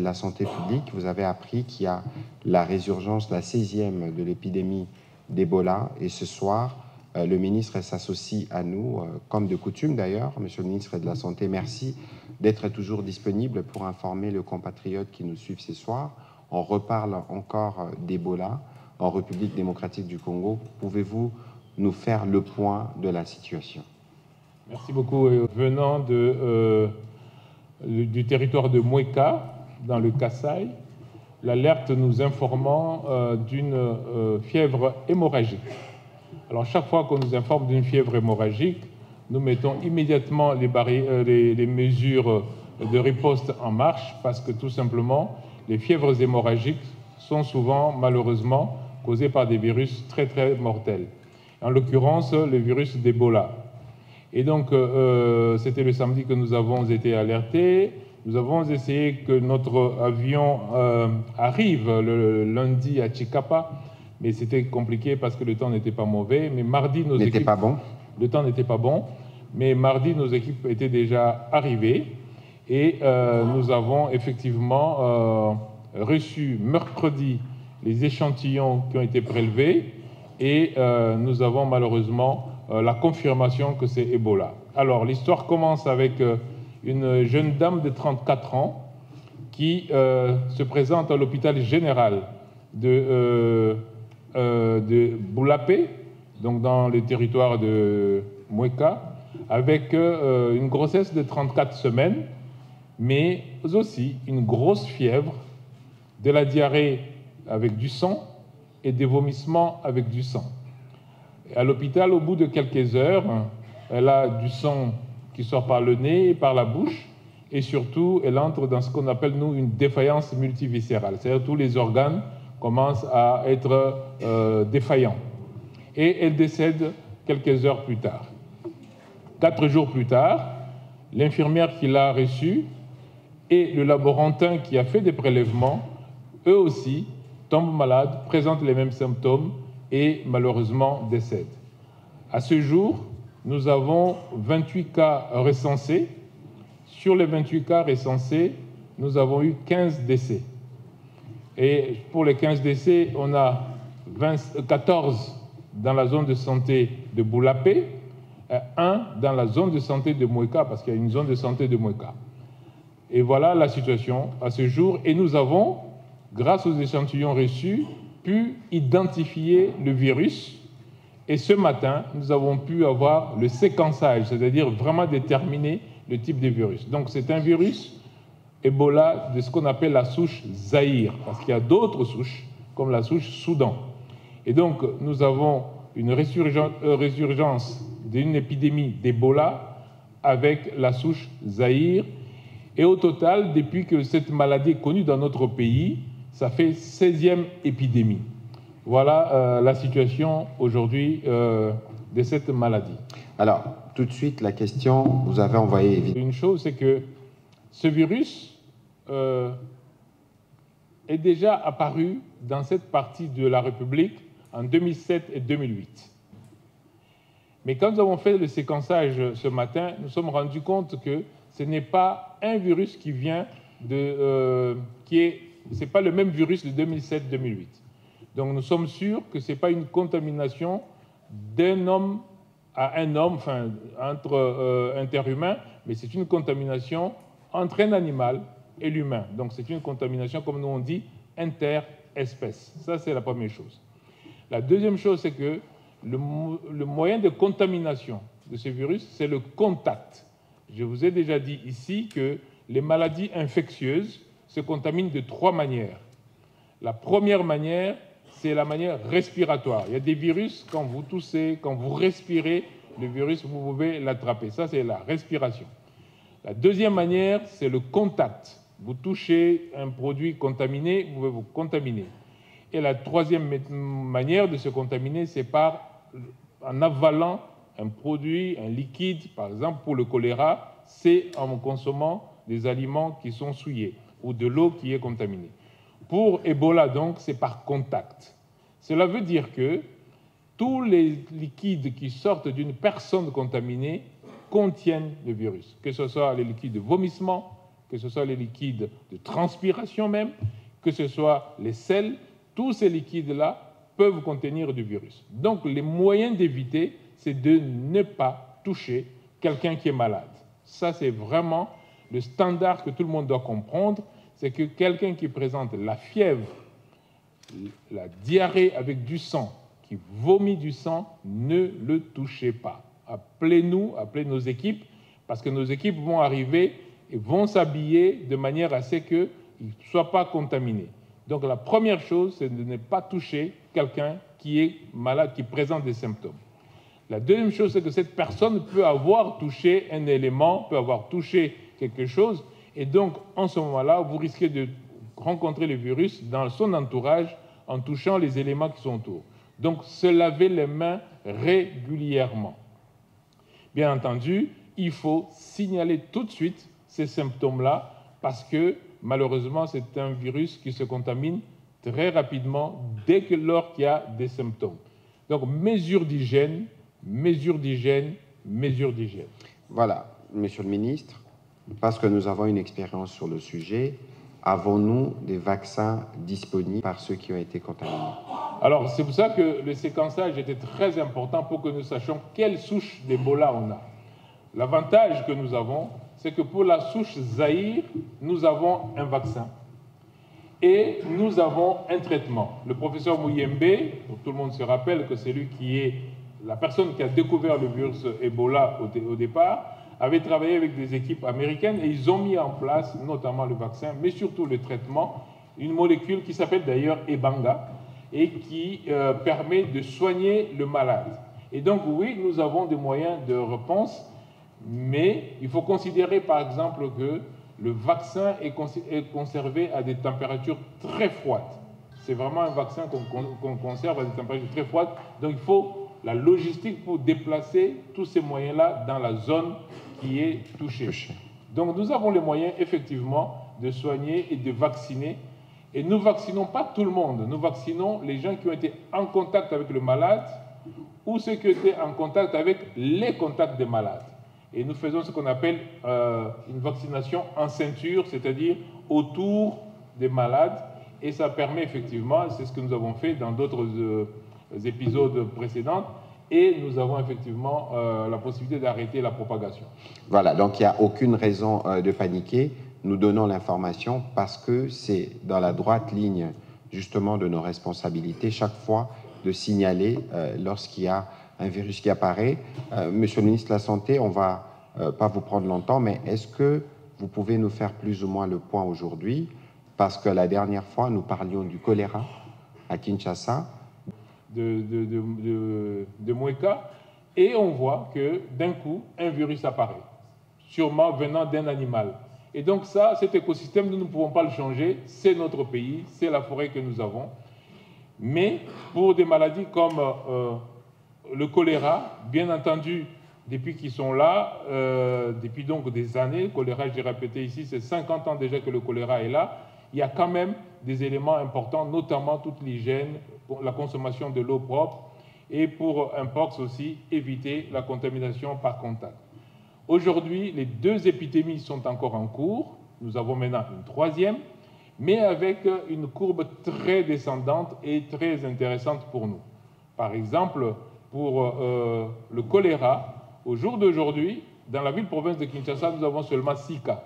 de la Santé publique, vous avez appris qu'il y a la résurgence, la 16e de l'épidémie d'Ebola. Et ce soir, le ministre s'associe à nous, comme de coutume d'ailleurs. Monsieur le ministre de la Santé, merci d'être toujours disponible pour informer les compatriotes qui nous suivent ce soir. On reparle encore d'Ebola en République démocratique du Congo. Pouvez-vous nous faire le point de la situation? Merci beaucoup. Venant du territoire de Mouéka, dans le Kasaï, l'alerte nous informant d'une fièvre hémorragique. Alors, chaque fois qu'on nous informe d'une fièvre hémorragique, nous mettons immédiatement les mesures de riposte en marche parce que tout simplement, les fièvres hémorragiques sont souvent, malheureusement, causées par des virus très, très mortels. En l'occurrence, le virus d'Ebola. Et donc, c'était le samedi que nous avons été alertés. Nous avons essayé que notre avion arrive le lundi à Chikapa, mais c'était compliqué parce que le temps n'était pas mauvais. Mais mardi, nos équipes... pas bon. Le temps n'était pas bon, mais mardi, nos équipes étaient déjà arrivées et nous avons effectivement reçu mercredi les échantillons qui ont été prélevés et nous avons malheureusement la confirmation que c'est Ebola. Alors, l'histoire commence avec une jeune dame de 34 ans qui se présente à l'hôpital général de Boulapé, donc dans le territoire de Mouéka, avec une grossesse de 34 semaines, mais aussi une grosse fièvre, de la diarrhée avec du sang et des vomissements avec du sang. À l'hôpital, au bout de quelques heures, elle a du sang qui sort par le nez et par la bouche, et surtout, elle entre dans ce qu'on appelle, nous, une défaillance multiviscérale, c'est-à-dire tous les organes commencent à être défaillants. Et elle décède quelques heures plus tard. 4 jours plus tard, l'infirmière qui l'a reçue et le laborantin qui a fait des prélèvements, eux aussi, tombent malades, présentent les mêmes symptômes et malheureusement décèdent. À ce jour, nous avons 28 cas recensés. Sur les 28 cas recensés, nous avons eu 15 décès. Et pour les 15 décès, on a 14 dans la zone de santé de Boulapé, 1 dans la zone de santé de Mouéka, parce qu'il y a une zone de santé de Mouéka. Et voilà la situation à ce jour. Et nous avons, grâce aux échantillons reçus, pu identifier le virus. Et ce matin, nous avons pu avoir le séquençage, c'est-à-dire vraiment déterminer le type de virus. Donc c'est un virus Ebola de ce qu'on appelle la souche Zaïre, parce qu'il y a d'autres souches, comme la souche Soudan. Et donc nous avons une résurgence d'une épidémie d'Ebola avec la souche Zaïre. Et au total, depuis que cette maladie est connue dans notre pays, ça fait 16e épidémie. Voilà la situation aujourd'hui de cette maladie. Alors, tout de suite, la question, vous avez envoyé... Une chose, c'est que ce virus est déjà apparu dans cette partie de la République en 2007 et 2008. Mais quand nous avons fait le séquençage ce matin, nous nous sommes rendus compte que ce n'est pas un virus qui vient c'est pas le même virus de 2007-2008. Donc nous sommes sûrs que ce n'est pas une contamination d'un homme à un homme, enfin entre interhumains, mais c'est une contamination entre un animal et l'humain. Donc c'est une contamination, comme nous on dit, interespèce. Ça, c'est la première chose. La deuxième chose, c'est que le moyen de contamination de ce virus, c'est le contact. Je vous ai déjà dit ici que les maladies infectieuses se contaminent de 3 manières. La première manière, c'est la manière respiratoire. Il y a des virus, quand vous toussez, quand vous respirez, le virus, vous pouvez l'attraper. Ça, c'est la respiration. La deuxième manière, c'est le contact. Vous touchez un produit contaminé, vous pouvez vous contaminer. Et la troisième manière de se contaminer, c'est en avalant un produit, un liquide, par exemple pour le choléra, c'est en consommant des aliments qui sont souillés ou de l'eau qui est contaminée. Pour Ebola, donc, c'est par contact. Cela veut dire que tous les liquides qui sortent d'une personne contaminée contiennent le virus, que ce soit les liquides de vomissement, que ce soit les liquides de transpiration même, que ce soit les sels, tous ces liquides-là peuvent contenir du virus. Donc, les moyens d'éviter, c'est de ne pas toucher quelqu'un qui est malade. Ça, c'est vraiment le standard que tout le monde doit comprendre, c'est que quelqu'un qui présente la fièvre, la diarrhée avec du sang, qui vomit du sang, ne le touchez pas. Appelez-nous, appelez nos équipes, parce que nos équipes vont arriver et vont s'habiller de manière à ce qu'ils ne soient pas contaminés. Donc la première chose, c'est de ne pas toucher quelqu'un qui est malade, qui présente des symptômes. La deuxième chose, c'est que cette personne peut avoir touché un élément, peut avoir touché quelque chose, et donc en ce moment-là, vous risquez de rencontrer le virus dans son entourage en touchant les éléments qui sont autour. Donc se laver les mains régulièrement. Bien entendu, il faut signaler tout de suite ces symptômes-là parce que malheureusement, c'est un virus qui se contamine très rapidement dès lors qu'il y a des symptômes. Donc, mesures d'hygiène, mesures d'hygiène, mesures d'hygiène. Voilà, Monsieur le Ministre, parce que nous avons une expérience sur le sujet, avons-nous des vaccins disponibles par ceux qui ont été contaminés? Alors, c'est pour ça que le séquençage était très important pour que nous sachions quelle souche d'Ebola on a. L'avantage que nous avons, c'est que pour la souche Zaïre, nous avons un vaccin et nous avons un traitement. Le professeur Mouyembe, tout le monde se rappelle que c'est lui qui est la personne qui a découvert le virus Ebola au départ, avait travaillé avec des équipes américaines et ils ont mis en place notamment le vaccin, mais surtout le traitement, une molécule qui s'appelle d'ailleurs Ebanga et qui permet de soigner le malade. Et donc oui, nous avons des moyens de réponse, mais il faut considérer par exemple que le vaccin est conservé à des températures très froides. C'est vraiment un vaccin qu'on conserve à des températures très froides. Donc il faut la logistique pour déplacer tous ces moyens-là dans la zone qui est touchée. Donc nous avons les moyens effectivement de soigner et de vacciner. Et nous ne vaccinons pas tout le monde. Nous vaccinons les gens qui ont été en contact avec le malade ou ceux qui ont été en contact avec les contacts des malades. Et nous faisons ce qu'on appelle une vaccination en ceinture, c'est-à-dire autour des malades. Et ça permet effectivement, c'est ce que nous avons fait dans d'autres épisodes précédents, et nous avons effectivement la possibilité d'arrêter la propagation. Voilà, donc il n'y a aucune raison de paniquer. Nous donnons l'information parce que c'est dans la droite ligne justement de nos responsabilités chaque fois de signaler lorsqu'il y a un virus qui apparaît. Monsieur le ministre de la Santé, on ne va pas vous prendre longtemps, mais est-ce que vous pouvez nous faire plus ou moins le point aujourd'hui? Parce que la dernière fois, nous parlions du choléra à Kinshasa. De Mweka, et on voit que d'un coup, un virus apparaît, sûrement venant d'un animal. Et donc ça, cet écosystème, nous ne pouvons pas le changer, c'est notre pays, c'est la forêt que nous avons. Mais pour des maladies comme le choléra, bien entendu, depuis qu'ils sont là, depuis donc des années, le choléra, je l'ai répété ici, c'est 50 ans déjà que le choléra est là, il y a quand même des éléments importants, notamment toute l'hygiène, la consommation de l'eau propre et pour un pox aussi, éviter la contamination par contact. Aujourd'hui, les deux épidémies sont encore en cours. Nous avons maintenant une troisième, mais avec une courbe très descendante et très intéressante pour nous. Par exemple, pour le choléra, au jour d'aujourd'hui, dans la ville-province de Kinshasa, nous avons seulement 6 cas.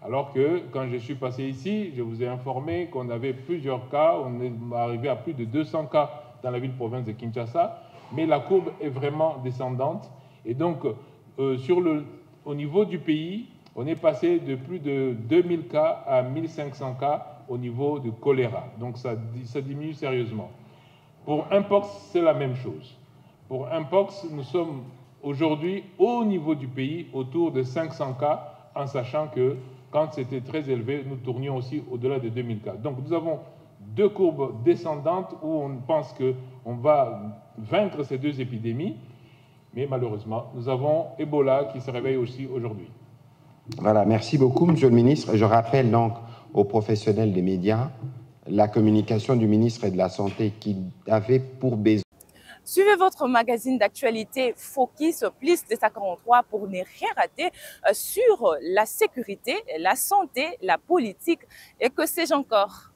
Alors que quand je suis passé ici, je vous ai informé qu'on avait plusieurs cas, on est arrivé à plus de 200 cas dans la ville-province de Kinshasa, mais la courbe est vraiment descendante. Et donc, au niveau du pays, on est passé de plus de 2000 cas à 1500 cas au niveau du choléra. Donc ça diminue sérieusement. Pour Mpox, c'est la même chose. Pour Mpox, nous sommes aujourd'hui au niveau du pays autour de 500 cas, en sachant que quand c'était très élevé, nous tournions aussi au-delà de 2000 cas. Donc nous avons deux courbes descendantes où on pense qu'on va vaincre ces deux épidémies, mais malheureusement, nous avons Ebola qui se réveille aussi aujourd'hui. Voilà, merci beaucoup, Monsieur le Ministre. Je rappelle donc aux professionnels des médias la communication du ministre de la Santé qui avait pour besoin. Suivez votre magazine d'actualité Focus plus 243 pour ne rien rater sur la sécurité, la santé, la politique et que sais-je encore.